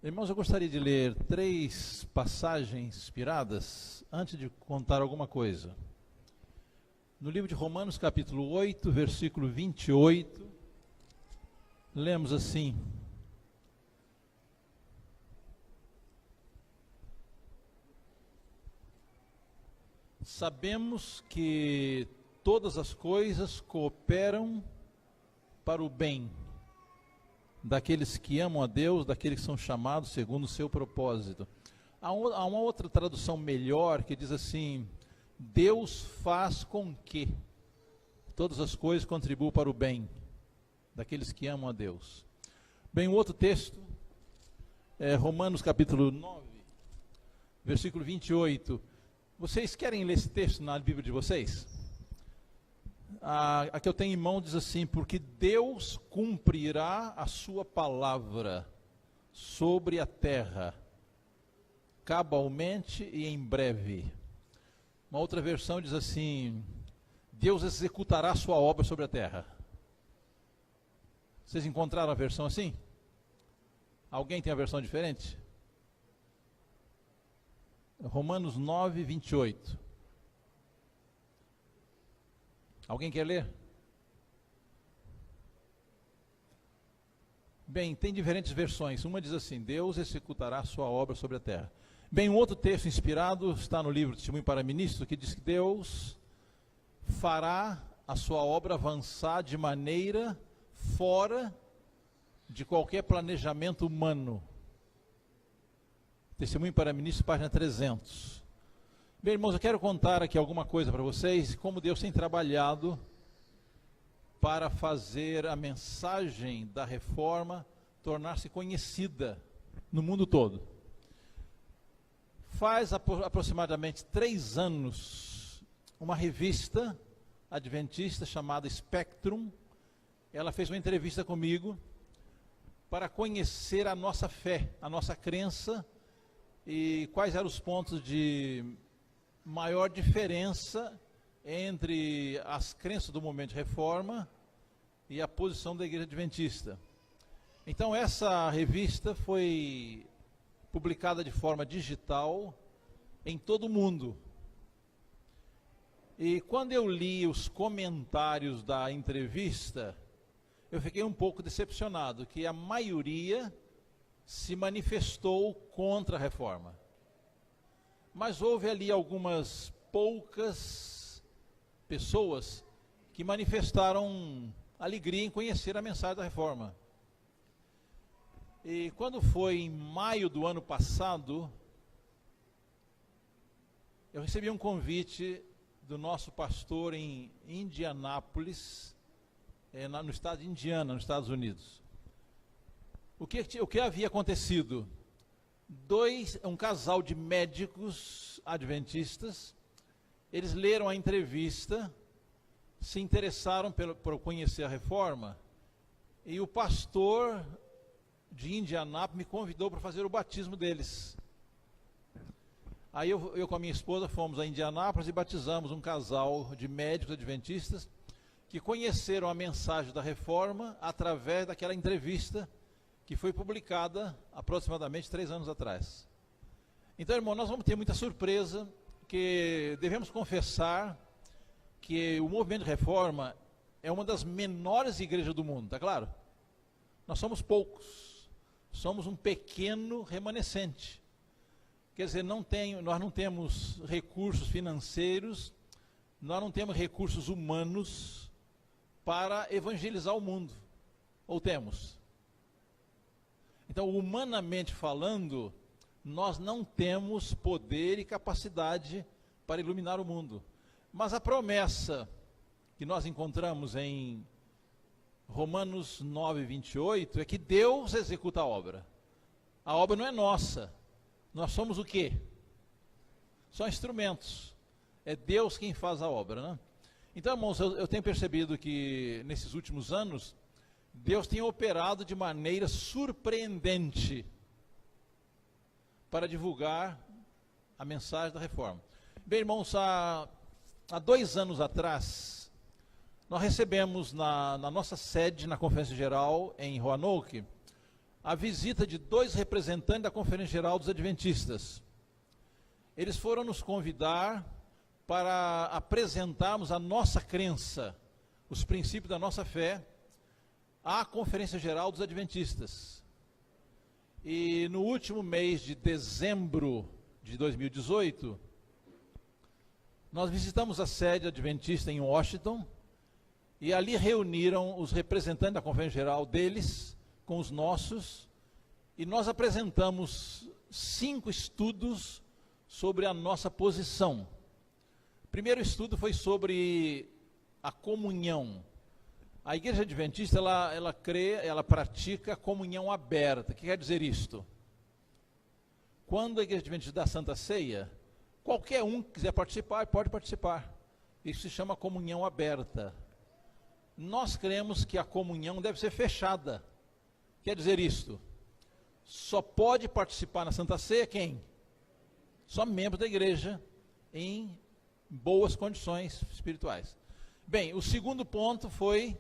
Irmãos, eu gostaria de ler 3 passagens inspiradas antes de contar alguma coisa. No livro de Romanos, capítulo 8, versículo 28, lemos assim: Sabemos que todas as coisas cooperam para o bem daqueles que amam a Deus, daqueles que são chamados segundo o seu propósito. Há uma outra tradução melhor que diz assim: Deus faz com que todas as coisas contribuam para o bem daqueles que amam a Deus. Bem, o outro texto é Romanos capítulo 9, versículo 28. Vocês querem ler esse texto na Bíblia de vocês? A que eu tenho em mão diz assim: porque Deus cumprirá a sua palavra sobre a terra, cabalmente e em breve. Uma outra versão diz assim: Deus executará a sua obra sobre a terra. Vocês encontraram a versão assim? Alguém tem a versão diferente? Romanos 9, 28. Alguém quer ler? Bem, tem diferentes versões. Uma diz assim: Deus executará a sua obra sobre a terra. Bem, um outro texto inspirado está no livro Testemunho para Ministro, que diz que Deus fará a sua obra avançar de maneira fora de qualquer planejamento humano. Testemunho para Ministro, página 300. Bem, irmãos, eu quero contar aqui alguma coisa para vocês, como Deus tem trabalhado para fazer a mensagem da reforma tornar-se conhecida no mundo todo. Faz aproximadamente 3 anos, uma revista adventista chamada Spectrum, ela fez uma entrevista comigo para conhecer a nossa fé, a nossa crença e quais eram os pontos de maior diferença entre as crenças do movimento de reforma e a posição da igreja adventista. Então essa revista foi publicada de forma digital em todo o mundo. E quando eu li os comentários da entrevista, eu fiquei um pouco decepcionado, que a maioria se manifestou contra a reforma. Mas houve ali algumas poucas pessoas que manifestaram alegria em conhecer a mensagem da reforma. E quando foi em maio do ano passado, eu recebi um convite do nosso pastor em Indianápolis, no estado de Indiana, nos Estados Unidos. O que havia acontecido? Um casal de médicos adventistas, eles leram a entrevista, se interessaram por conhecer a reforma, e o pastor de Indianápolis me convidou para fazer o batismo deles. Aí eu com a minha esposa fomos a Indianápolis e batizamos um casal de médicos adventistas que conheceram a mensagem da reforma através daquela entrevista que foi publicada aproximadamente 3 anos atrás. Então, irmão, nós vamos ter muita surpresa, que devemos confessar que o movimento de reforma é uma das menores igrejas do mundo, tá claro? Nós somos poucos, somos um pequeno remanescente. Quer dizer, nós não temos recursos financeiros, nós não temos recursos humanos para evangelizar o mundo, ou temos? Então, humanamente falando, nós não temos poder e capacidade para iluminar o mundo. Mas a promessa que nós encontramos em Romanos 9, 28, é que Deus executa a obra. A obra não é nossa. Nós somos o quê? Só instrumentos. É Deus quem faz a obra, né? Então, irmãos, eu tenho percebido que nesses últimos anos, Deus tem operado de maneira surpreendente para divulgar a mensagem da reforma. Bem, irmãos, há 2 anos atrás, nós recebemos na nossa sede, na Conferência Geral, em Roanoke, a visita de 2 representantes da Conferência Geral dos Adventistas. Eles foram nos convidar para apresentarmos a nossa crença, os princípios da nossa fé, à Conferência Geral dos Adventistas. E no último mês de dezembro de 2018, nós visitamos a sede adventista em Washington, e ali reuniram os representantes da Conferência Geral deles com os nossos, e nós apresentamos 5 estudos sobre a nossa posição. O primeiro estudo foi sobre a comunhão. A Igreja Adventista, ela pratica a comunhão aberta. O que quer dizer isto? Quando a Igreja Adventista dá a Santa Ceia, qualquer um que quiser participar, pode participar. Isso se chama comunhão aberta. Nós cremos que a comunhão deve ser fechada. Quer dizer isto? Só pode participar na Santa Ceia quem? Só membros da igreja em boas condições espirituais. Bem, o segundo ponto foi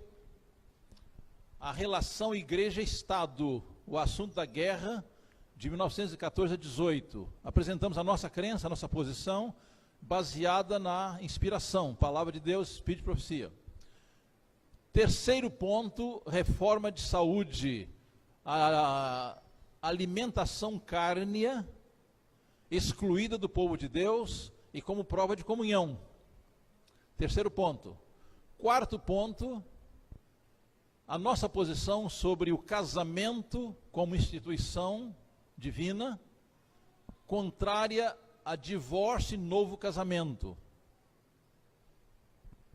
a relação igreja-estado, o assunto da guerra de 1914 a 18. Apresentamos a nossa crença, a nossa posição, baseada na inspiração, palavra de Deus, Espírito de profecia. Terceiro ponto, reforma de saúde, a alimentação cárnea, excluída do povo de Deus e como prova de comunhão. Terceiro ponto. Quarto ponto, a nossa posição sobre o casamento como instituição divina, contrária a divórcio e novo casamento.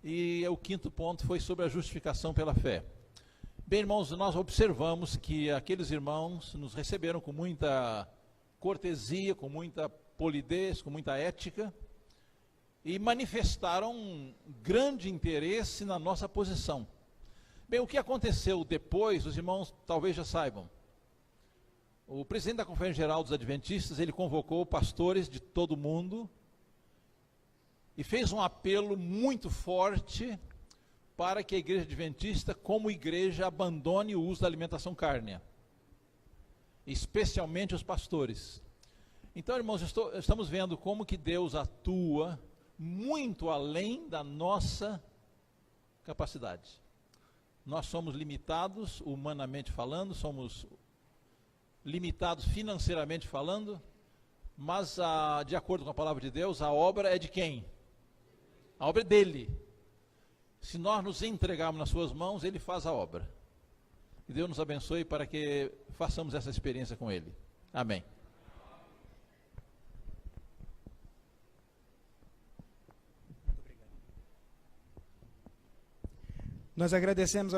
E o quinto ponto foi sobre a justificação pela fé. Bem, irmãos, nós observamos que aqueles irmãos nos receberam com muita cortesia, com muita polidez, com muita ética, e manifestaram um grande interesse na nossa posição. Bem, o que aconteceu depois, os irmãos talvez já saibam. O presidente da Conferência Geral dos Adventistas, ele convocou pastores de todo o mundo e fez um apelo muito forte para que a Igreja Adventista, como igreja, abandone o uso da alimentação cárnea, especialmente os pastores. Então, irmãos, estamos vendo como que Deus atua muito além da nossa capacidade. Nós somos limitados, humanamente falando, somos limitados financeiramente falando, mas de acordo com a palavra de Deus, a obra é de quem? A obra é dele. Se nós nos entregarmos nas suas mãos, ele faz a obra. Que Deus nos abençoe para que façamos essa experiência com ele. Amém. Nós agradecemos